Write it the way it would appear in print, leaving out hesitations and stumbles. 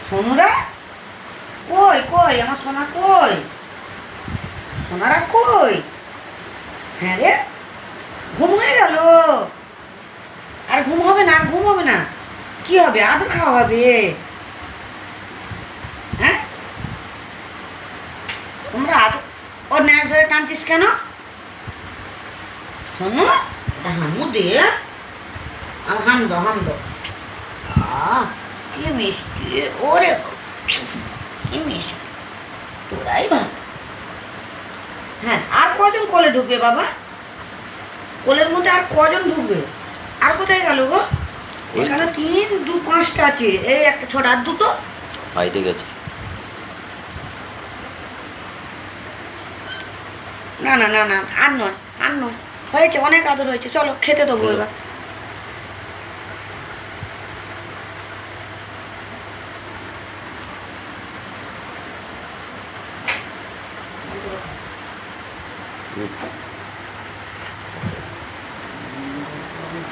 সোনুরা কই কই আমার সোনা কই? সোনারা কই? হ্যাঁ রে, ঘুম হয়ে গেল? আর ঘুম হবে না, আর ঘুম হবে না? কি হবে, আদর খাওয়া হবে? হ্যাঁ, তোমরা আদর ওর ন্যাস ধরে টানছিস কেন? শোনো, হামু দে, আর হাম দো হাম দো। কি মিষ্টি ওরে, কি মিষ্টি, তোরাই ভালো। হ্যাঁ, আর কজন কোলে ঢুকবে বাবা? কোলের মধ্যে আর কজন ঢুকবে? আর কোথায় গেল গো? এখানে 3, 2, 5টা আছে। এই একটা ছোট, আর দুটো হাইটে গেছে। না না না না, আর নয়, আর নয়, হয়েছে, অনেক আদর হয়েছে, চলো খেতে দেবো এবার।